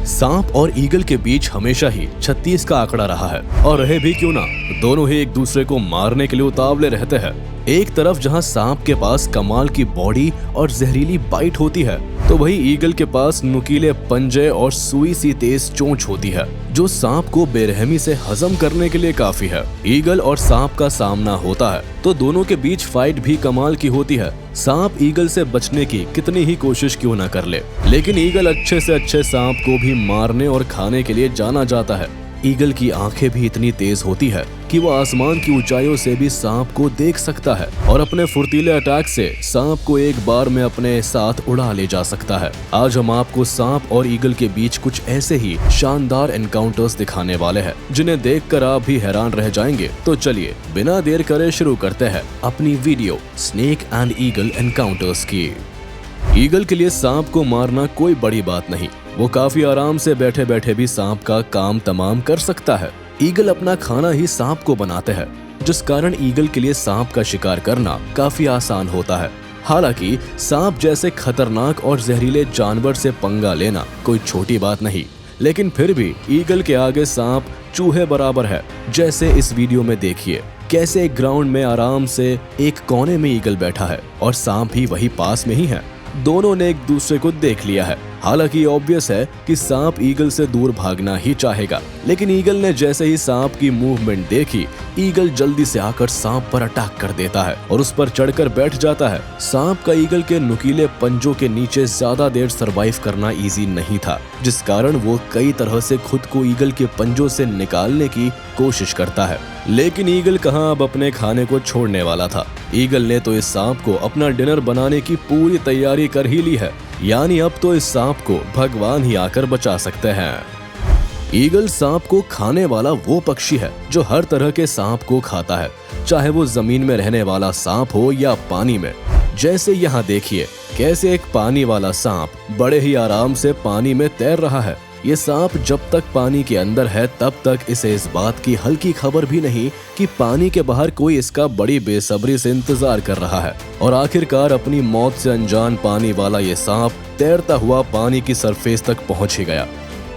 सांप और ईगल के बीच हमेशा ही 36 का आंकड़ा रहा है और रहे भी क्यों ना, दोनों ही एक दूसरे को मारने के लिए उतावले रहते हैं। एक तरफ जहां सांप के पास कमाल की बॉडी और जहरीली बाइट होती है, तो वहीं ईगल के पास नुकीले पंजे और सुई सी तेज चोंच होती है जो सांप को बेरहमी से हजम करने के लिए काफी है। ईगल और सांप का सामना होता है तो दोनों के बीच फाइट भी कमाल की होती है। सांप ईगल से बचने की कितनी ही कोशिश क्यों न कर ले, लेकिन ईगल अच्छे से अच्छे सांप को भी मारने और खाने के लिए जाना जाता है। ईगल की आंखें भी इतनी तेज होती है कि वो आसमान की ऊंचाइयों से भी सांप को देख सकता है और अपने फुर्तीले अटैक से सांप को एक बार में अपने साथ उड़ा ले जा सकता है। आज हम आपको सांप और ईगल के बीच कुछ ऐसे ही शानदार एनकाउंटर्स दिखाने वाले हैं जिन्हें देखकर आप भी हैरान रह जाएंगे। तो चलिए बिना देर करे शुरू करते हैं अपनी video snake and eagle encounters की। ईगल के लिए सांप को मारना कोई बड़ी बात नहीं, वो काफी आराम से बैठे बैठे भी सांप का काम तमाम कर सकता है। ईगल अपना खाना ही सांप को बनाते हैं, जिस कारण ईगल के लिए सांप का शिकार करना काफी आसान होता है। हालांकि सांप जैसे खतरनाक और जहरीले जानवर से पंगा लेना कोई छोटी बात नहीं, लेकिन फिर भी ईगल के आगे सांप चूहे बराबर है। जैसे इस वीडियो में देखिए कैसे एक ग्राउंड में आराम से एक कोने में ईगल बैठा है और सांप भी वही पास में ही है। दोनों ने एक दूसरे को देख लिया है। हालांकि ऑब्वियस है कि सांप ईगल से दूर भागना ही चाहेगा, लेकिन ईगल ने जैसे ही सांप की मूवमेंट देखी, ईगल जल्दी से आकर सांप पर अटैक कर देता है और उस पर चढ़कर बैठ जाता है। सांप का ईगल के नुकीले पंजों के नीचे ज्यादा देर सरवाइव करना इजी नहीं था, जिस कारण वो कई तरह से खुद को ईगल के पंजों से निकालने की कोशिश करता है। लेकिन ईगल कहां अब अपने खाने को छोड़ने वाला था। ईगल ने तो इस सांप को अपना डिनर बनाने की पूरी तैयारी कर ही ली है, यानी अब तो इस सांप को भगवान ही आकर बचा सकते हैं। ईगल सांप को खाने वाला वो पक्षी है जो हर तरह के सांप को खाता है, चाहे वो जमीन में रहने वाला सांप हो या पानी में। जैसे यहाँ देखिए कैसे एक पानी वाला सांप बड़े ही आराम से पानी में तैर रहा है। ये सांप जब तक पानी के अंदर है तब तक इसे इस बात की हल्की खबर भी नहीं कि पानी के बाहर कोई इसका बड़ी बेसब्री से इंतजार कर रहा है। और आखिरकार अपनी मौत से अनजान पानी वाला ये सांप तैरता हुआ पानी की सरफेस तक पहुंच ही गया।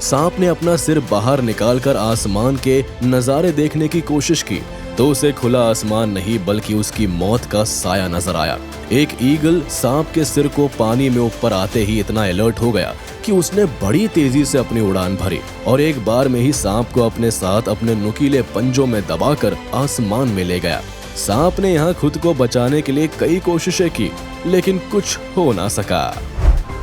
सांप ने अपना सिर बाहर निकालकर आसमान के नजारे देखने की कोशिश की तो उसे खुला आसमान नहीं बल्कि उसकी मौत का साया नजर आया। एक ईगल सांप के सिर को पानी में ऊपर आते ही इतना अलर्ट हो गया कि उसने बड़ी तेजी से अपनी उड़ान भरी और एक बार में ही सांप को अपने साथ अपने नुकीले पंजों में दबाकर आसमान में ले गया। सांप ने यहाँ खुद को बचाने के लिए कई कोशिशें की, लेकिन कुछ हो ना सका।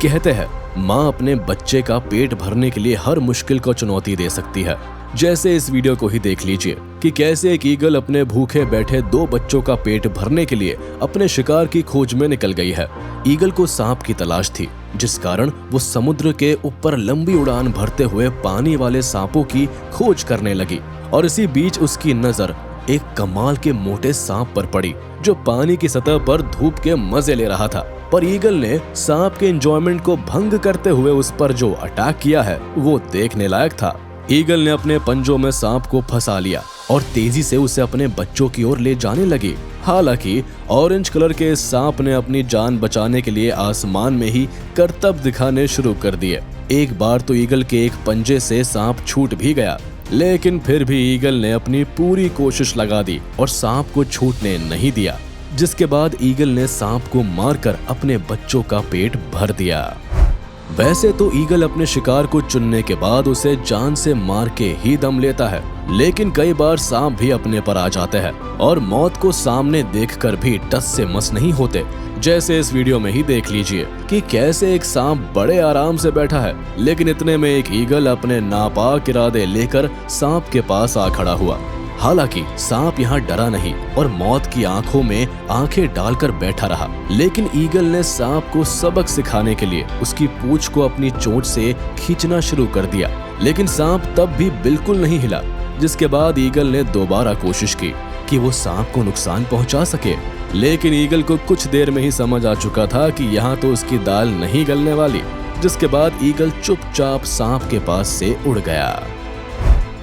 कहते हैं माँ अपने बच्चे का पेट भरने के लिए हर मुश्किल को चुनौती दे सकती है। जैसे इस वीडियो को ही देख लीजिए कि कैसे एक ईगल अपने भूखे बैठे 2 बच्चों का पेट भरने के लिए अपने शिकार की खोज में निकल गई है। ईगल को सांप की तलाश थी, जिस कारण वो समुद्र के ऊपर लंबी उड़ान भरते हुए पानी वाले सांपों की खोज करने लगी। और इसी बीच उसकी नजर एक कमाल के मोटे सांप पर पड़ी जो पानी की सतह पर धूप के मजे ले रहा था। पर ईगल ने सांप के एंजॉयमेंट को भंग करते हुए उस पर जो अटैक किया है वो देखने लायक था। ईगल ने अपने पंजों में सांप को फंसा लिया और तेजी से उसे अपने बच्चों की ओर ले जाने लगी। हालांकि ऑरेंज कलर के इस सांप ने अपनी जान बचाने के लिए आसमान में ही करतब दिखाने शुरू कर दिए। एक बार तो ईगल के एक पंजे से सांप छूट भी गया, लेकिन फिर भी ईगल ने अपनी पूरी कोशिश लगा दी और सांप को छूटने नहीं दिया, जिसके बाद ईगल ने सांप को मारकर अपने बच्चों का पेट भर दिया। वैसे तो ईगल अपने शिकार को चुनने के बाद उसे जान से मार के ही दम लेता है, लेकिन कई बार सांप भी अपने पर आ जाते हैं और मौत को सामने देखकर भी टस से मस नहीं होते। जैसे इस वीडियो में ही देख लीजिए कि कैसे एक सांप बड़े आराम से बैठा है, लेकिन इतने में एक ईगल अपने नापाक इरादे लेकर सांप के पास आ खड़ा हुआ। हालांकि सांप यहाँ डरा नहीं और मौत की आंखों में आंखें डालकर बैठा रहा, लेकिन ईगल ने सांप को सबक सिखाने के लिए उसकी पूंछ को अपनी चोंच से खींचना शुरू कर दिया, लेकिन सांप तब भी बिल्कुल नहीं हिला। जिसके बाद ईगल ने दोबारा कोशिश की कि वो सांप को नुकसान पहुंचा सके, लेकिन ईगल को कुछ देर में ही समझ आ चुका था कि यहाँ तो उसकी दाल नहीं गलने वाली। जिसके बाद ईगल चुपचाप सांप के पास से उड़ गया।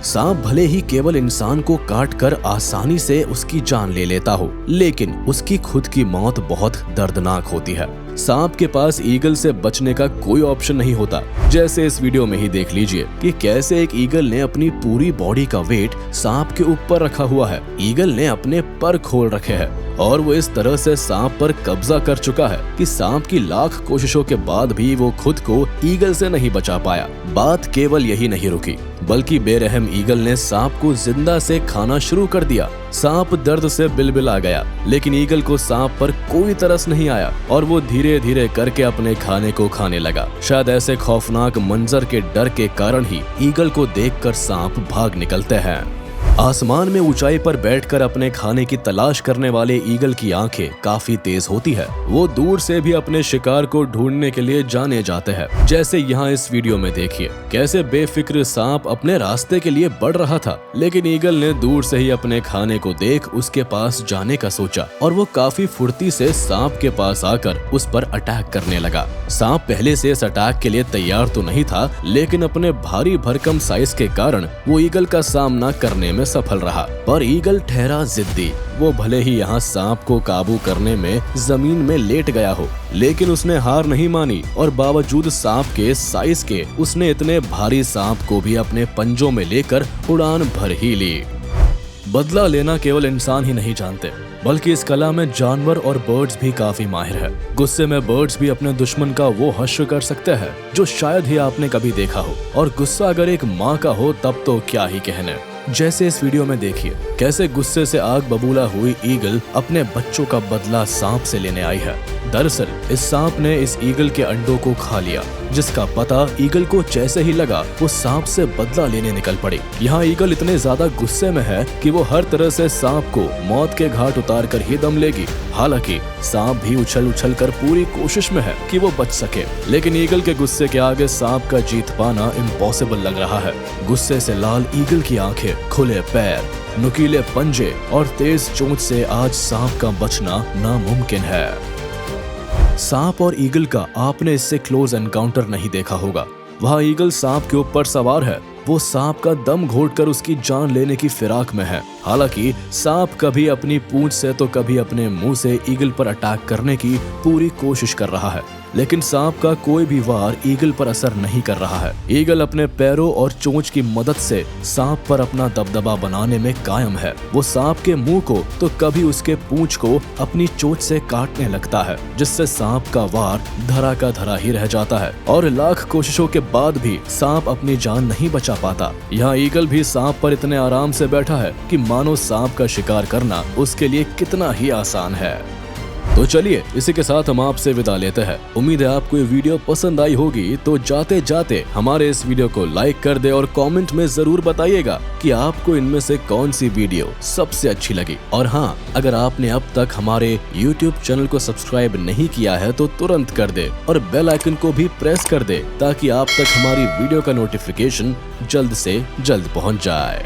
सांप भले ही केवल इंसान को काट कर आसानी से उसकी जान ले लेता हो, लेकिन उसकी खुद की मौत बहुत दर्दनाक होती है। सांप के पास ईगल से बचने का कोई ऑप्शन नहीं होता। जैसे इस वीडियो में ही देख लीजिए कि कैसे एक ईगल ने अपनी पूरी बॉडी का वेट सांप के ऊपर रखा हुआ है। ईगल ने अपने पर खोल रखे हैं और वो इस तरह से सांप पर कब्जा कर चुका है कि सांप की लाख कोशिशों के बाद भी वो खुद को ईगल से नहीं बचा पाया। बात केवल यही नहीं रुकी, बल्कि बेरहम ईगल ने सांप को जिंदा से खाना शुरू कर दिया। सांप दर्द से बिलबिला गया, लेकिन ईगल को सांप पर कोई तरस नहीं आया और वो धीरे धीरे करके अपने खाने को खाने लगा। शायद ऐसे खौफनाक मंजर के डर के कारण ही ईगल को देखकर सांप भाग निकलते हैं। आसमान में ऊंचाई पर बैठकर अपने खाने की तलाश करने वाले ईगल की आंखें काफी तेज होती है। वो दूर से भी अपने शिकार को ढूंढने के लिए जाने जाते हैं। जैसे यहाँ इस वीडियो में देखिए कैसे बेफिक्र सांप अपने रास्ते के लिए बढ़ रहा था, लेकिन ईगल ने दूर से ही अपने खाने को देख उसके पास जाने का सोचा और वो काफी फुर्ती से सांप के पास आकर उस पर अटैक करने लगा। सांप पहले से इस अटैक के लिए तैयार तो नहीं था, लेकिन अपने भारी भरकम साइज के कारण वो ईगल का सामना करने में सफल रहा। पर ईगल ठहरा जिद्दी। वो भले ही यहाँ सांप को काबू करने में जमीन में लेट गया हो, लेकिन उसने हार नहीं मानी और बावजूद सांप के साइज के उसने इतने भारी सांप को भी अपने पंजों में लेकर उड़ान भर ही ली। बदला लेना केवल इंसान ही नहीं जानते, बल्कि इस कला में जानवर और बर्ड्स भी काफी माहिर है। गुस्से में बर्ड्स भी अपने दुश्मन का वो हश्र कर सकते हैं जो शायद ही आपने कभी देखा हो, और गुस्सा अगर एक माँ का हो तब तो क्या ही कहने। जैसे इस वीडियो में देखिए कैसे गुस्से से आग बबूला हुई ईगल अपने बच्चों का बदला सांप से लेने आई है। दरअसल इस सांप ने इस ईगल के अंडों को खा लिया, जिसका पता ईगल को जैसे ही लगा वो सांप से बदला लेने निकल पड़ी। यहाँ ईगल इतने ज्यादा गुस्से में है कि वो हर तरह से सांप को मौत के घाट उतार कर ही दम लेगी। हालांकि सांप भी उछल उछल कर पूरी कोशिश में है कि वो बच सके, लेकिन ईगल के गुस्से के आगे सांप का जीत पाना इम्पॉसिबल लग रहा है। गुस्से से लाल ईगल की आंखें, खुले पैर, नुकीले पंजे और तेज चोंच से आज सांप का बचना नामुमकिन है। सांप और ईगल का आपने इससे क्लोज एनकाउंटर नहीं देखा होगा। वहाँ ईगल सांप के ऊपर सवार है, वो सांप का दम घोंटकर उसकी जान लेने की फिराक में है। हालांकि सांप कभी अपनी पूंछ से तो कभी अपने मुंह से ईगल पर अटैक करने की पूरी कोशिश कर रहा है, लेकिन सांप का कोई भी वार ईगल पर असर नहीं कर रहा है। ईगल अपने पैरों और चोंच की मदद से सांप पर अपना दबदबा बनाने में कायम है। वो सांप के मुंह को तो कभी उसके पूंछ को अपनी चोंच से काटने लगता है, जिससे सांप का वार धरा का धरा ही रह जाता है और लाख कोशिशों के बाद भी सांप अपनी जान नहीं बचा पाता। यहाँ ईगल भी सांप पर इतने आराम से बैठा है कि मानो सांप का शिकार करना उसके लिए कितना ही आसान है। तो चलिए इसी के साथ हम आपसे विदा लेते हैं। उम्मीद है आपको ये वीडियो पसंद आई होगी, तो जाते जाते हमारे इस वीडियो को लाइक कर दे और कमेंट में जरूर बताइएगा कि आपको इनमें से कौन सी वीडियो सबसे अच्छी लगी। और हाँ, अगर आपने अब तक हमारे YouTube चैनल को सब्सक्राइब नहीं किया है तो तुरंत कर दे और बेल आइकन को भी प्रेस कर दे, ताकि आप तक हमारी वीडियो का नोटिफिकेशन जल्द से जल्द पहुँच जाए।